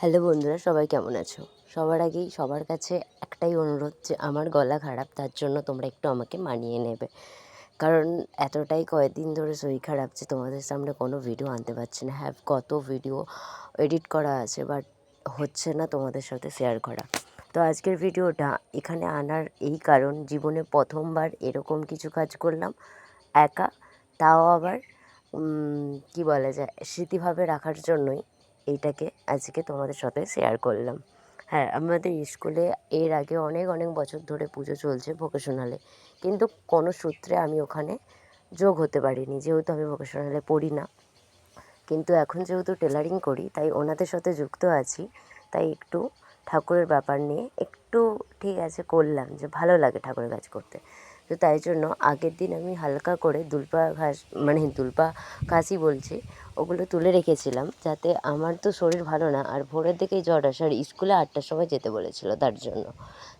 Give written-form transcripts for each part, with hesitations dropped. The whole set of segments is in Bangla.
হ্যালো বন্ধুরা, সবাই কেমন আছো? সবার আগেই সবার কাছে একটাই অনুরোধ যে আমার গলা খারাপ, তার জন্য তোমরা একটু আমাকে মানিয়ে নেবে। কারণ এতটাই কয়েকদিন ধরে শরীর খারাপ যে তোমাদের সামনে কোনো ভিডিও আনতে পারছি না। হ্যাঁ, কত ভিডিও এডিট করা আছে, বাট হচ্ছে না তোমাদের সাথে শেয়ার করা। তো আজকের ভিডিওটা এখানে আনার এই কারণ, জীবনে প্রথমবার এরকম কিছু কাজ করলাম একা, তাও আবার কী বলা যায়, স্মৃতিভাবে রাখার জন্যই এইটাকে আজকে তোমাদের সাথে শেয়ার করলাম। হ্যাঁ, আমাদের স্কুলে এর আগে অনেক অনেক বছর ধরে পুজো চলছে ভোকেশনালে, কিন্তু কোনো সূত্রে আমি ওখানে যোগ হতে পারিনি, যেহেতু আমি ভোকেশনালে পড়ি না। কিন্তু এখন যেহেতু টেলারিং করি, তাই ওনাদের সাথে যুক্ত আছি, তাই একটু ঠাকুরের ব্যাপার নিয়ে একটু ঠিক আছে করলাম, যে ভালো লাগে ঠাকুরের কাজ করতে। তো তাই জন্য আগের দিন আমি হালকা করে দুলপা ঘাস, মানে দুলপা ঘাসই বলছি, ওগুলো তুলে রেখেছিলাম, যাতে আমার তো শরীর ভালো না, আর ভোরের দিকেই জ্বর আসে, আর স্কুলে 8টার সময় যেতে বলেছিল, তার জন্য।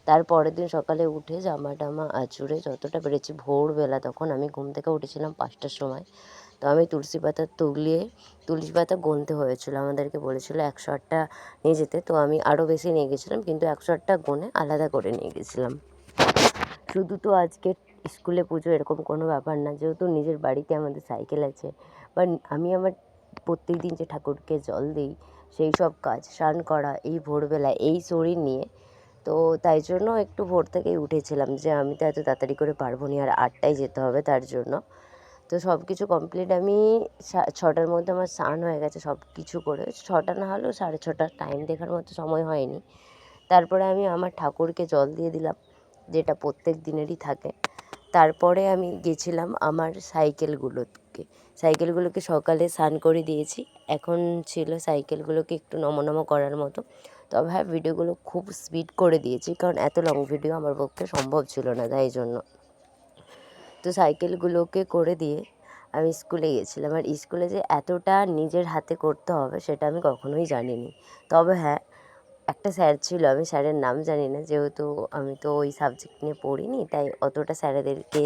তারপরের দিন সকালে উঠে জামা টামা আঁচড়ে যতটা পেরেছি, ভোরবেলা তখন আমি ঘুম থেকে উঠেছিলাম 5টার সময়। তো আমি তুলসী পাতা তুলিয়ে, তুলসী পাতা গুনতে হয়েছিল, আমাদেরকে বলেছিল 108টা নিয়ে যেতে, তো আমি আরও বেশি নিয়ে গেছিলাম, কিন্তু 108টা গুনে আলাদা করে নিয়ে গেছিলাম। শুধু তো আজকে স্কুলে পুজো এরকম কোনো ব্যাপার না, যেহেতু নিজের বাড়িতে আমাদের সাইকেল আছে, বা আমি আমার প্রত্যেক দিন যে ঠাকুরকে জল দিই, সেই সব কাজ, স্নান করা এই ভোরবেলায় এই শরীর নিয়ে, তো তাই জন্য একটু ভোর থেকেই উঠেছিলাম, যে আমি তো এত তাড়াতাড়ি করে পারবো না, আর 8টায় যেতে হবে তার জন্য। তো সব কিছু কমপ্লিট, আমি 6টার মধ্যে আমার স্নান হয়ে গেছে সব কিছু করে, 6টা না হলেও 6:30, টাইম দেখার মতো সময় হয়নি। তারপরে আমি আমার ঠাকুরকে জল দিয়ে দিলাম, যেটা প্রত্যেক দিনেরই থাকে। তারপরে আমি গেছিলাম আমার সাইকেলগুলোকে সকালে স্নান করে দিয়েছি। এখন ছিল সাইকেলগুলোকে একটু নমো নমো করার মতো। তবে হ্যাঁ, ভিডিওগুলো খুব স্পিড করে দিয়েছি, কারণ এত লং ভিডিও আমার পক্ষে সম্ভব ছিল না, তাই জন্য। তো সাইকেলগুলোকে করে দিয়ে আমি স্কুলে গেছিলাম, আর স্কুলে যে এতটা নিজের হাতে করতে হবে সেটা আমি কখনোই জানিনি। তবে হ্যাঁ, একটা স্যার ছিল, আমি স্যারের নাম জানি না, যেহেতু আমি তো ওই সাবজেক্ট নিয়ে পড়িনি, তাই অতটা স্যারেদেরকে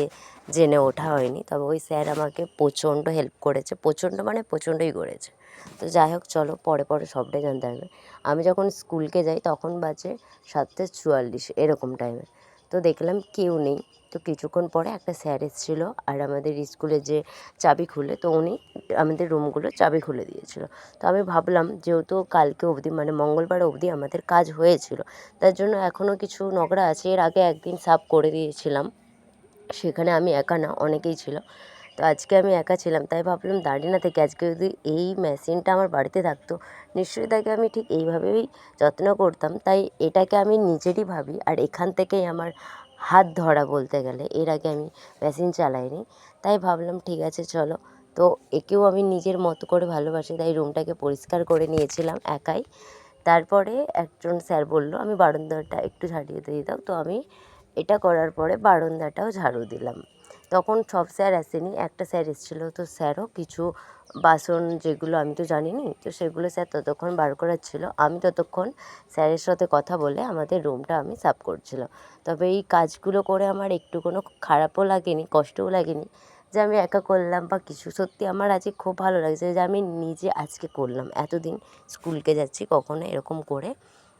জেনে ওঠা হয়নি। তবে ওই স্যার আমাকে প্রচণ্ড হেল্প করেছে, প্রচণ্ড মানে প্রচণ্ডই করেছে। তো যাই হোক, চলো পরে পরে সবটাই জানতে পারবে। আমি যখন স্কুলকে যাই তখন বাজে 7:44 এরকম টাইমে। তো দেখলাম কেউ নেই। তো কিছুক্ষণ পরে একটা স্যার এসেছিল, আর আমাদের স্কুলে যে চাবি খুলে, তো উনি আমাদের রুমগুলো চাবি খুলে দিয়েছিল। তো আমি ভাবলাম, যেহেতু কালকে অবধি মানে মঙ্গলবার অবধি আমাদের কাজ হয়েছিল, তার জন্য এখনও কিছু নোংরা আছে, এর আগে একদিন সাফ করে দিয়েছিলাম, সেখানে আমি একা না, অনেকেই ছিল। তো আজকে আমি একা ছিলাম, তাই ভাবলাম দাঁড়িয়ে না থেকে আজকে যদি এই মেশিনটা আমার বাড়িতে থাকতো, নিশ্চয়ই তাকে আমি ঠিক এইভাবেই যত্ন করতাম। তাই এটাকে আমি নিজেরই ভাবি, আর এখান থেকেই আমার হাত ধরা বলতে গেলে। এর আগে আমি মেশিন চালাইনি, তাই ভাবলাম ঠিক আছে চলো। তো একেও আমি নিজের মতো করে ভালোবাসি, তাই রুমটাকে পরিষ্কার করে নিয়েছিলাম একাই। তারপরে একজন স্যার বলল আমি বারান্দাটা একটু ঝাড়িয়ে দিয়ে দাও, তো আমি এটা করার পরে বারান্দাটাও ঝাড়ু দিলাম। তখন সব স্যার আসেনি, একটা স্যার এসেছিলো, তো স্যারও কিছু বাসন যেগুলো আমি তো জানিনি, তো সেগুলো স্যার ততক্ষণ বার করাচ্ছিল, আমি ততক্ষণ স্যারের সাথে কথা বলে আমাদের রুমটা আমি সাফ করছিলাম। তবে এই কাজগুলো করে আমার একটু কোনো খারাপও লাগেনি, কষ্টও লাগেনি, যে আমি একা করলাম বা কিছু। সত্যি আমার আজকে খুব ভালো লাগছে যে আমি নিজে আজকে করলাম। এতদিন স্কুলকে যাচ্ছি, কখনো এরকম করে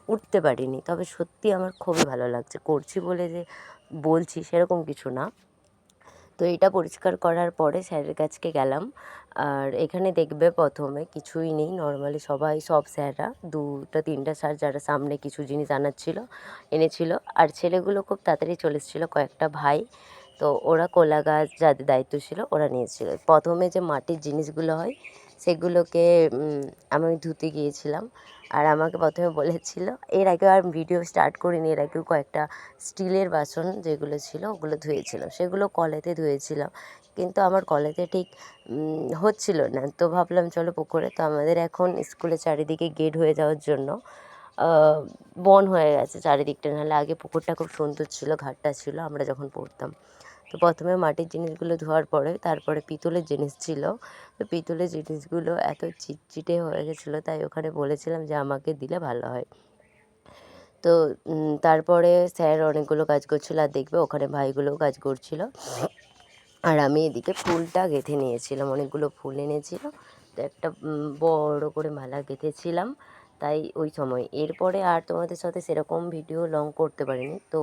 উঠতে পারিনি, তবে সত্যি আমার খুবই ভালো লাগছে। করছি বলে যে বলছি সেরকম কিছু না। তো এটা পরিষ্কার করার পরে স্যারের কাছকে গেলাম, আর এখানে দেখবে প্রথমে কিছুই নেই, নর্মালি সব স্যাররা 2টা 3টা স্যার যারা সামনে কিছু জিনিস এনেছিল, আর ছেলেগুলো খুব তাড়াতাড়ি চলে এসেছিলো, কয়েকটা ভাই। তো ওরা কলা গাছ যাদের দায়িত্ব ছিল ওরা নিয়েছিল। প্রথমে যে মাটির জিনিসগুলো হয় সেগুলোকে আমি ধুতে গিয়েছিলাম, আর আমাকে প্রথমে বলেছিল, এর আগেও আর ভিডিও স্টার্ট করিনি, এর আগেও কয়েকটা স্টিলের বাসন যেগুলো ছিল ওগুলো ধুয়েছিলাম, সেগুলো কলেতে ধুয়েছিলাম, কিন্তু আমার কলেতে ঠিক হচ্ছিল না। তো ভাবলাম চলো পুকুরে। তো আমাদের এখন স্কুলে চারিদিকে গেট হয়ে যাওয়ার জন্য বন হয়ে গেছে চারিদিকটা, নাহলে আগে পুকুরটা খুব সুন্দর ছিল, ঘাটটা ছিল আমরা যখন পড়তাম। তো প্রথমে মাটির জিনিসগুলো ধোয়ার পরে তারপরে পিতলের জিনিস ছিল। তো পিতলের জিনিসগুলো এত চিটচিটে হয়ে গেছিলো, তাই ওখানে বলেছিলাম যে আমাকে দিলে ভালো হয়। তো তারপরে স্যার অনেকগুলো কাজ করছিল, আর দেখবে ওখানে ভাইগুলোও কাজ করছিল, আর আমি এদিকে ফুলটা গেঁথে নিয়েছিলাম, অনেকগুলো ফুল এনেছিল, তো একটা বড় করে মালা গেঁথেছিলাম। তাই ওই সময় এরপরে আর তোমাদের সাথে সেরকম ভিডিও লং করতে পারিনি। তো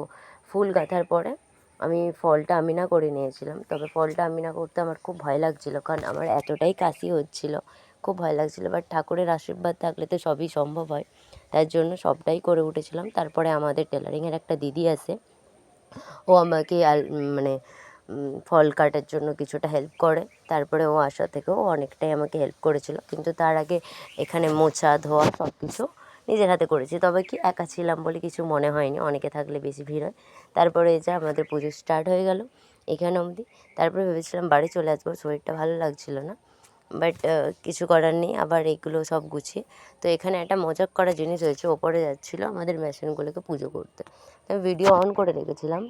ফুল গাঁথার পরে আমি ফলটা আমিনা করে নিয়েছিলাম। তবে ফলটা আমিনা করতে আমার খুব ভয় লাগছিলো, কারণ আমার এতটাই কাশি হচ্ছিলো, খুব ভয় লাগছিলো। বাট ঠাকুরের আশীর্বাদ থাকলে তো সবই সম্ভব হয়, তার জন্য সবটাই করে উঠেছিলাম। তারপরে আমাদের টেলারিংয়ের একটা দিদি আসে, ও আমাকে মানে ফল কাটার জন্য কিছুটা হেল্প করে। তারপরে ও আসা থেকেও অনেকটাই আমাকে হেল্প করেছিল, কিন্তু তার আগে এখানে মোছা ধোয়া সব কিছু নিজের হাতে করেছি। তবে কি একা ছিলাম বলে কিছু মনে হয়নি, অনেকে থাকলে বেশি ভিড় হয়। তারপরে এই যে আমাদের পুজো স্টার্ট হয়ে গেল এখানে অবধি। তারপরে ভেবেছিলাম বাড়ি চলে আসবো, শরীরটা ভালো লাগছিল না, বাট কিছু করার নেই, আবার এগুলো সব গুছিয়ে। তো এখানে একটা মজাক করা জিনিস হয়েছে, ওপরে যাচ্ছিলো আমাদের মেশিনগুলোকে পুজো করতে। আমি ভিডিও অন করে রেখেছিলাম,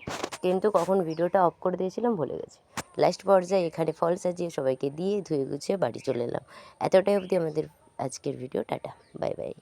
কিন্তু কখন ভিডিওটা অফ করে দিয়েছিলাম ভুলে গেছি। লাস্ট পর্যায়ে এখানে ফল সাজিয়ে সবাইকে দিয়ে ধুয়ে গুছিয়ে বাড়ি চলে এলাম। এতটাই অবধি আমাদের আজকের ভিডিও। Tata, bye bye.